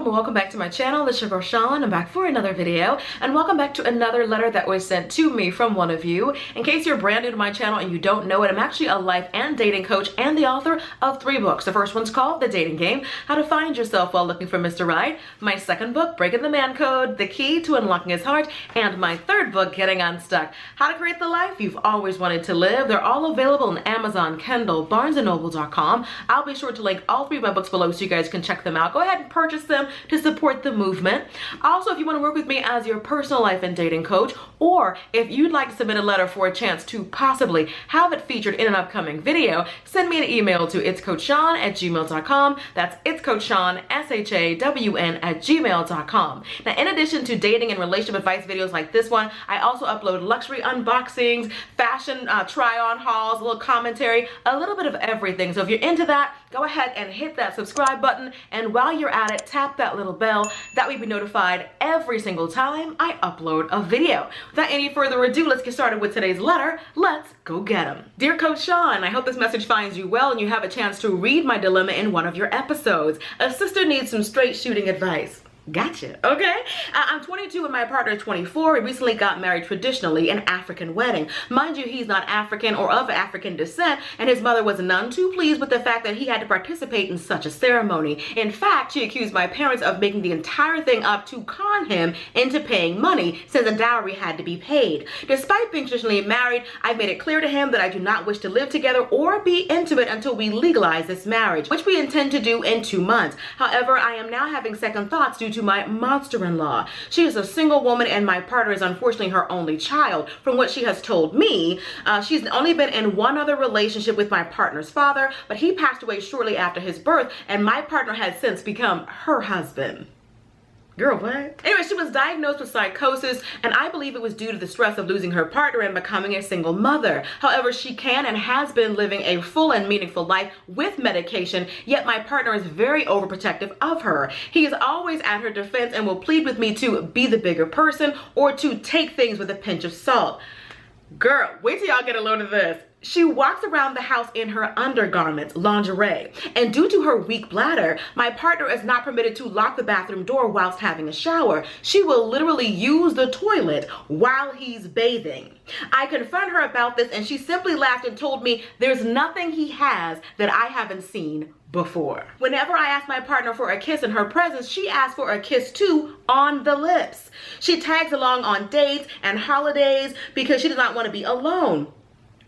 welcome and welcome back to my channel. It's your girl Sean. I'm back for another video, and welcome back to another letter that was sent to me from one of you. In case you're brand new to my channel and you don't know it, I'm actually a life and dating coach and the author of 3 books. The first one's called The Dating Game, How to Find Yourself While Looking for Mr. Right. My second book, Breaking the Man Code, The Key to Unlocking His Heart. And my third book, Getting Unstuck, How to Create the Life You've Always Wanted to Live. They're all available on Amazon, Kindle, BarnesandNoble.com. I'll be sure to link all 3 of my books below so you guys can check them out. Go ahead and purchase them to support the movement. Also, if you want to work with me as your personal life and dating coach, or if you'd like to submit a letter for a chance to possibly have it featured in an upcoming video, send me an email to itscoachshawn@gmail.com. That's itscoachshawn, SHAWN @gmail.com. Now, in addition to dating and relationship advice videos like this one, I also upload luxury unboxings, fashion try-on hauls, a little commentary, a little bit of everything. So if you're into that, go ahead and hit that subscribe button, and while you're at it, tap that little bell. That way you'll be notified every single time I upload a video. Without any further ado, let's get started with today's letter. Let's go get them. Dear Coach Sean, I hope this message finds you well and you have a chance to read my dilemma in one of your episodes. A sister needs some straight shooting advice. Gotcha. Okay. I'm 22 and my partner is 24. We recently got married traditionally, an African wedding. Mind you, he's not African or of African descent, and his mother was none too pleased with the fact that he had to participate in such a ceremony. In fact, she accused my parents of making the entire thing up to con him into paying money, since a dowry had to be paid. Despite being traditionally married, I've made it clear to him that I do not wish to live together or be intimate until we legalize this marriage, which we intend to do in 2 months. However, I am now having second thoughts due to my monster-in-law. She is a single woman and my partner is unfortunately her only child. From what she has told me, she's only been in one other relationship with my partner's father, but he passed away shortly after his birth, and my partner has since become her husband. Girl, what? Anyway, she was diagnosed with psychosis, and I believe it was due to the stress of losing her partner and becoming a single mother. However, she can and has been living a full and meaningful life with medication, yet my partner is very overprotective of her. He is always at her defense and will plead with me to be the bigger person or to take things with a pinch of salt. Girl, wait till y'all get a load of this. She walks around the house in her undergarments, lingerie, and due to her weak bladder, my partner is not permitted to lock the bathroom door whilst having a shower. She will literally use the toilet while he's bathing. I confront her about this and she simply laughed and told me there's nothing he has that I haven't seen before. Whenever I ask my partner for a kiss in her presence, she asks for a kiss too on the lips. She tags along on dates and holidays because she does not want to be alone.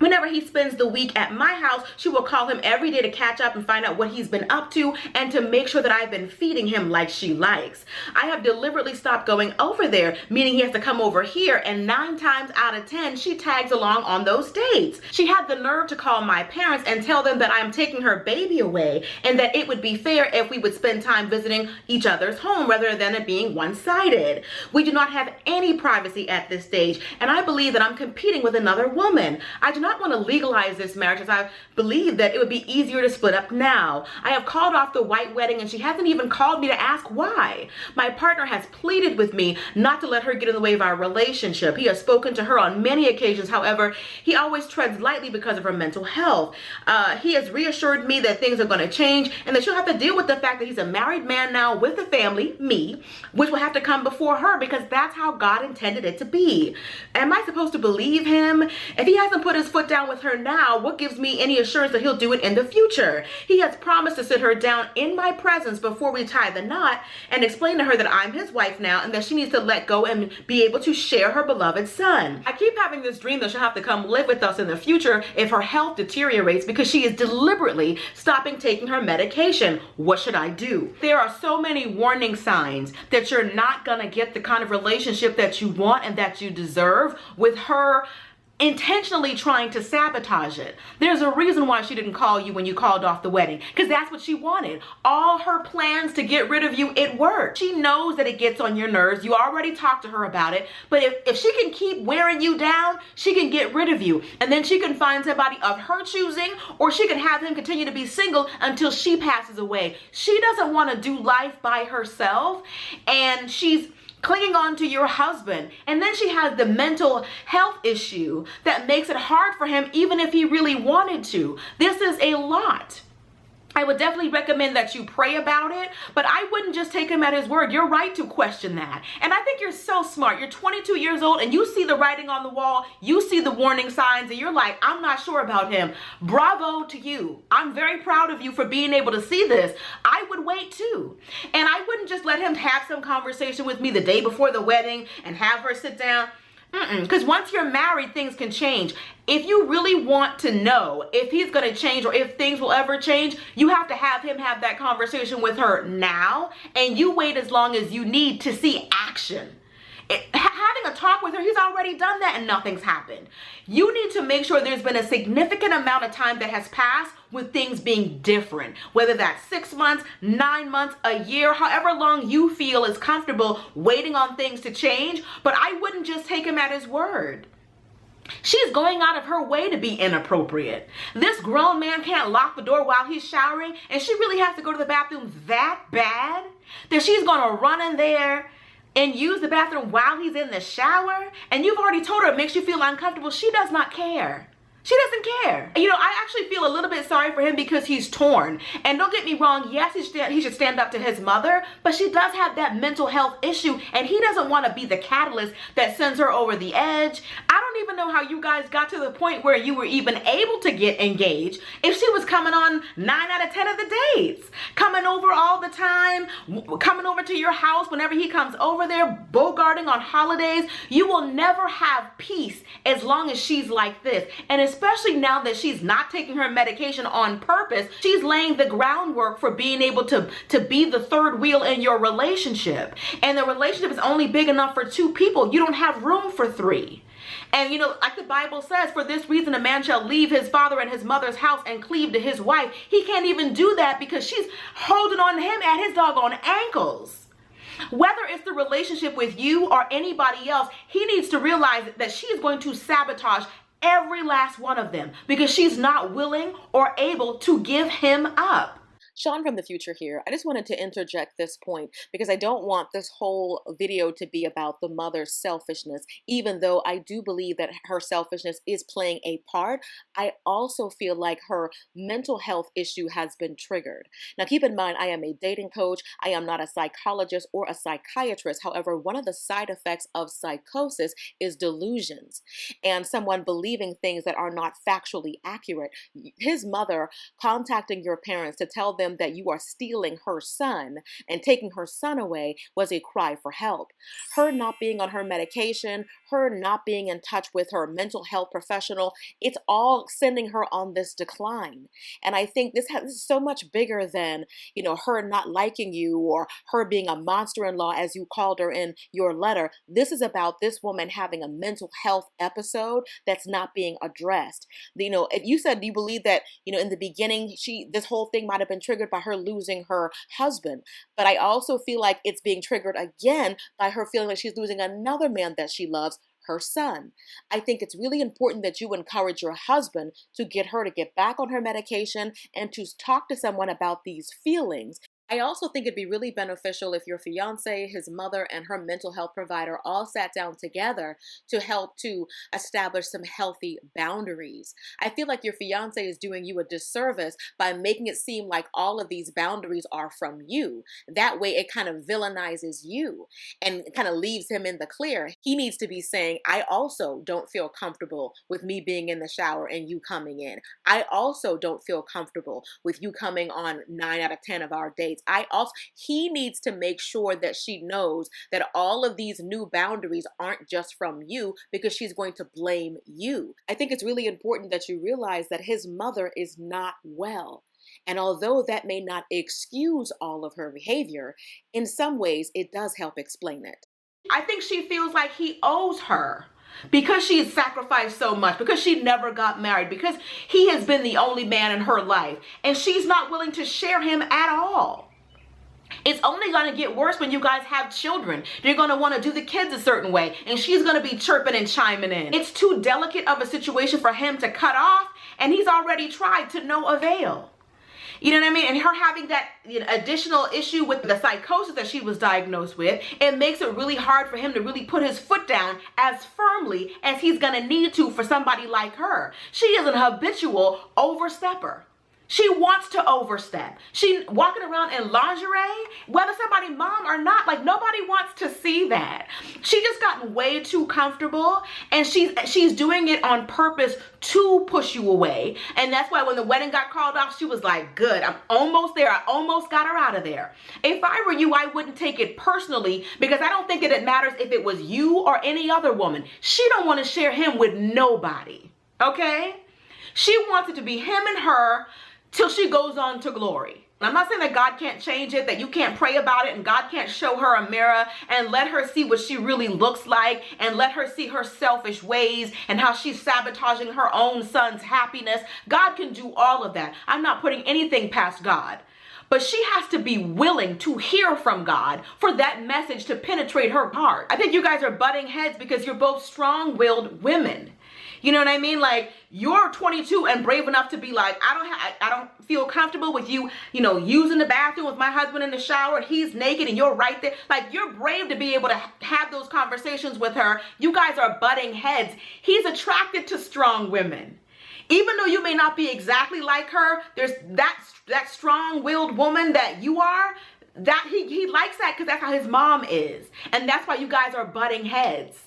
Whenever he spends the week at my house, she will call him every day to catch up and find out what he's been up to and to make sure that I've been feeding him like she likes. I have deliberately stopped going over there, meaning he has to come over here, and 9 times out of 10, she tags along on those dates. She had the nerve to call my parents and tell them that I'm taking her baby away and that it would be fair if we would spend time visiting each other's home rather than it being one-sided. We do not have any privacy at this stage, and I believe that I'm competing with another woman. I do not want to legalize this marriage as I believe that it would be easier to split up now. I have called off the white wedding and she hasn't even called me to ask why. My partner has pleaded with me not to let her get in the way of our relationship. He has spoken to her on many occasions. However, he always treads lightly because of her mental health. He has reassured me that things are going to change and that she'll have to deal with the fact that he's a married man now with a family, me, which will have to come before her because that's how God intended it to be. Am I supposed to believe him? If he hasn't put his foot down with her now, what gives me any assurance that he'll do it in the future? He has promised to sit her down in my presence before we tie the knot and explain to her that I'm his wife now and that she needs to let go and be able to share her beloved son. I keep having this dream that she'll have to come live with us in the future if her health deteriorates because she is deliberately stopping taking her medication. What should I do? There are so many warning signs that you're not gonna get the kind of relationship that you want and that you deserve with her intentionally trying to sabotage it. There's a reason why she didn't call you when you called off the wedding, because that's what she wanted. All her plans to get rid of you, it worked. She knows that it gets on your nerves. You already talked to her about it, but if she can keep wearing you down, she can get rid of you, and then she can find somebody of her choosing, or she can have him continue to be single until she passes away. She doesn't want to do life by herself, and she's clinging on to your husband. And then she has the mental health issue that makes it hard for him even if he really wanted to. This is a lot. I would definitely recommend that you pray about it, but I wouldn't just take him at his word. You're right to question that. And I think you're so smart. You're 22 years old and you see the writing on the wall, you see the warning signs, and you're like, I'm not sure about him. Bravo to you. I'm very proud of you for being able to see this. I would wait too. And I wouldn't just let him have some conversation with me the day before the wedding and have her sit down. Because once you're married, things can change. If you really want to know if he's going to change or if things will ever change, you have to have him have that conversation with her now, and you wait as long as you need to see action. Having a talk with her, he's already done that and nothing's happened. You need to make sure there's been a significant amount of time that has passed with things being different, whether that's 6 months, 9 months, a year, however long you feel is comfortable waiting on things to change. But I wouldn't just take him at his word. She's going out of her way to be inappropriate. This grown man can't lock the door while he's showering, and she really has to go to the bathroom that bad that she's going to run in there and use the bathroom while he's in the shower. And you've already told her it makes you feel uncomfortable. She does not care. She doesn't care. You know, I actually feel a little bit sorry for him because he's torn. And don't get me wrong, yes, he should stand up to his mother, but she does have that mental health issue, and he doesn't want to be the catalyst that sends her over the edge. I don't even know how you guys got to the point where you were even able to get engaged if she was coming on 9 out of 10 of the dates, coming over all the time, coming over to your house whenever he comes over there, bogarting on holidays. You will never have peace as long as she's like this. And especially now that she's not taking her medication on purpose, she's laying the groundwork for being able to be the third wheel in your relationship. And the relationship is only big enough for 2 people. You don't have room for 3. And you know, like the Bible says, for this reason a man shall leave his father and his mother's house and cleave to his wife. He can't even do that because she's holding on to him at his doggone ankles. Whether it's the relationship with you or anybody else, he needs to realize that she is going to sabotage every last one of them because she's not willing or able to give him up. Sean from the future here. I just wanted to interject this point because I don't want this whole video to be about the mother's selfishness. Even though I do believe that her selfishness is playing a part, I also feel like her mental health issue has been triggered. Now keep in mind, I am a dating coach. I am not a psychologist or a psychiatrist. However, one of the side effects of psychosis is delusions and someone believing things that are not factually accurate. His mother contacting your parents to tell them that you are stealing her son and taking her son away was a cry for help. Her not being on her medication, her not being in touch with her mental health professional, it's all sending her on this decline. And I think this is so much bigger than, you know, her not liking you or her being a monster-in-law, as you called her in your letter. This is about this woman having a mental health episode that's not being addressed. You know, if you said you believe that, you know, in the beginning, this whole thing might have been triggered by her losing her husband. But I also feel like it's being triggered again by her feeling like she's losing another man that she loves, her son. I think it's really important that you encourage your husband to get her to get back on her medication and to talk to someone about these feelings. I also think it'd be really beneficial if your fiance, his mother, and her mental health provider all sat down together to help to establish some healthy boundaries. I feel like your fiance is doing you a disservice by making it seem like all of these boundaries are from you. That way it kind of villainizes you and kind of leaves him in the clear. He needs to be saying, I also don't feel comfortable with me being in the shower and you coming in. I also don't feel comfortable with you coming on 9 out of 10 of our dates. He needs to make sure that she knows that all of these new boundaries aren't just from you because she's going to blame you. I think it's really important that you realize that his mother is not well. And although that may not excuse all of her behavior, in some ways it does help explain it. I think she feels like he owes her. Because she's sacrificed so much, because she never got married, because he has been the only man in her life, and she's not willing to share him at all. It's only going to get worse when you guys have children. You're going to want to do the kids a certain way, and she's going to be chirping and chiming in. It's too delicate of a situation for him to cut off, and he's already tried to no avail. You know what I mean? And her having that additional issue with the psychosis that she was diagnosed with, it makes it really hard for him to really put his foot down as firmly as he's going to need to for somebody like her. She is an habitual overstepper. She wants to overstep. She walking around in lingerie, whether somebody mom or not, like nobody wants to see that. She just gotten way too comfortable, and she's doing it on purpose to push you away. And that's why when the wedding got called off, she was like, good, I'm almost there. I almost got her out of there. If I were you, I wouldn't take it personally, because I don't think that it matters if it was you or any other woman. She don't want to share him with nobody, okay? She wants it to be him and her till she goes on to glory. I'm not saying that God can't change it, that you can't pray about it, and God can't show her a mirror and let her see what she really looks like, and let her see her selfish ways and how she's sabotaging her own son's happiness. God can do all of that. I'm not putting anything past God. But she has to be willing to hear from God for that message to penetrate her heart. I think you guys are butting heads because you're both strong-willed women. You know what I mean? Like, you're 22 and brave enough to be like, I don't feel comfortable with you, using the bathroom with my husband in the shower. He's naked and you're right there. Like, you're brave to be able to have those conversations with her. You guys are butting heads. He's attracted to strong women. Even though you may not be exactly like her, there's that strong-willed woman that you are, that he likes that because that's how his mom is. And that's why you guys are butting heads.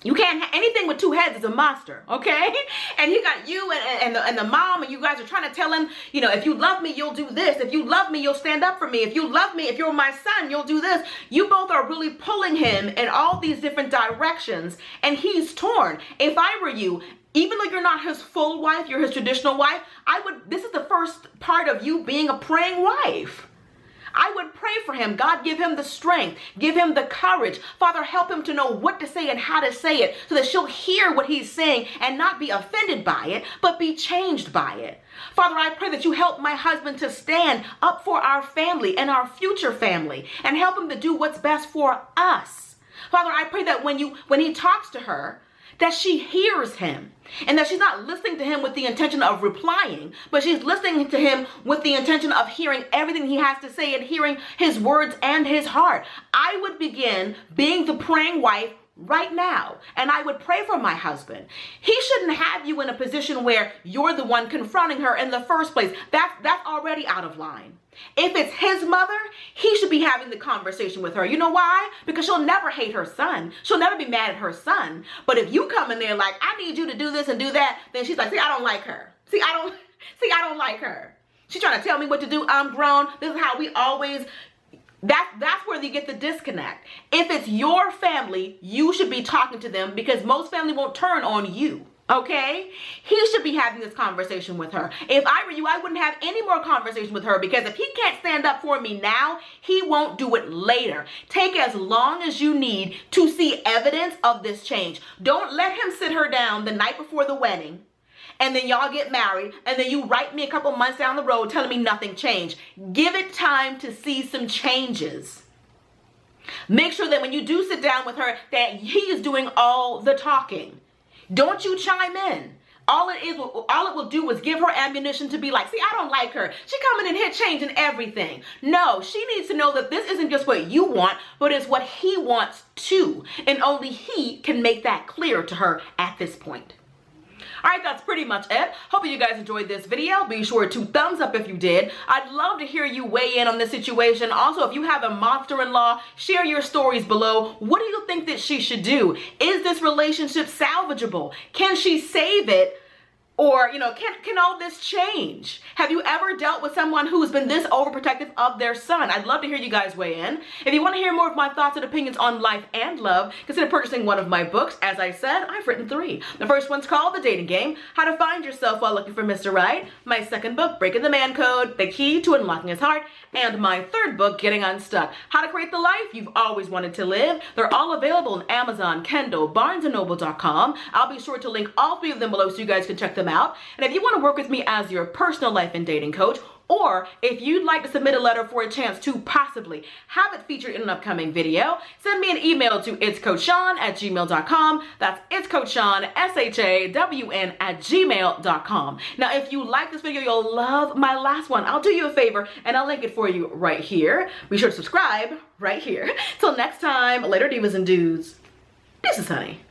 You can't, anything with two heads is a monster, okay? And he got you and the mom, and you guys are trying to tell him, if you love me, you'll do this. If you love me, you'll stand up for me. If you love me, if you're my son, you'll do this. You both are really pulling him in all these different directions, and he's torn. If I were you, even though you're not his full wife, you're his traditional wife, this is the first part of you being a praying wife. I would pray for him. God, give him the strength. Give him the courage. Father, help him to know what to say and how to say it so that she'll hear what he's saying and not be offended by it, but be changed by it. Father, I pray that you help my husband to stand up for our family and our future family and help him to do what's best for us. Father, I pray that when he talks to her, that she hears him and that she's not listening to him with the intention of replying, but she's listening to him with the intention of hearing everything he has to say and hearing his words and his heart. I would begin being the praying wife right now, and I would pray for my husband. He shouldn't have you in a position where you're the one confronting her in the first place. That's already out of line. If it's his mother, he should be having the conversation with her. You know why? Because she'll never hate her son. She'll never be mad at her son. But if you come in there like, I need you to do this and do that, then she's like, see, I don't like her. I don't like her. She's trying to tell me what to do. I'm grown. This is how we always... That's where you get the disconnect. If it's your family, you should be talking to them because most family won't turn on you. Okay? He should be having this conversation with her. If I were you, I wouldn't have any more conversation with her because if he can't stand up for me now, he won't do it later. Take as long as you need to see evidence of this change. Don't let him sit her down the night before the wedding and then y'all get married and then you write me a couple months down the road telling me nothing changed. Give it time to see some changes. Make sure that when you do sit down with her that he is doing all the talking. Don't you chime in. All it will do is give her ammunition to be like, see, I don't like her. She coming in here changing everything. No, she needs to know that this isn't just what you want, but it's what he wants too. And only he can make that clear to her at this point. All right, that's pretty much it. Hope you guys enjoyed this video. Be sure to thumbs up if you did. I'd love to hear you weigh in on this situation. Also, if you have a monster-in-law, share your stories below. What do you think that she should do? Is this relationship salvageable? Can she save it? Or, can all this change? Have you ever dealt with someone who's been this overprotective of their son? I'd love to hear you guys weigh in. If you want to hear more of my thoughts and opinions on life and love, consider purchasing one of my books. As I said, I've written 3. The first one's called The Dating Game, How to Find Yourself While Looking for Mr. Right. My second book, Breaking the Man Code, The Key to Unlocking His Heart. And my third book, Getting Unstuck, How to Create the Life You've Always Wanted to Live. They're all available on Amazon, Kindle, BarnesandNoble.com. I'll be sure to link all 3 of them below so you guys can check them out. And if you want to work with me as your personal life and dating coach, or if you'd like to submit a letter for a chance to possibly have it featured in an upcoming video, send me an email to itscoachshawn@gmail.com. That's itscoachshawn, SHAWN @gmail.com. Now, if you like this video, you'll love my last one. I'll do you a favor and I'll link it for you right here. Be sure to subscribe right here. Till next time, later divas and dudes. This is Honey.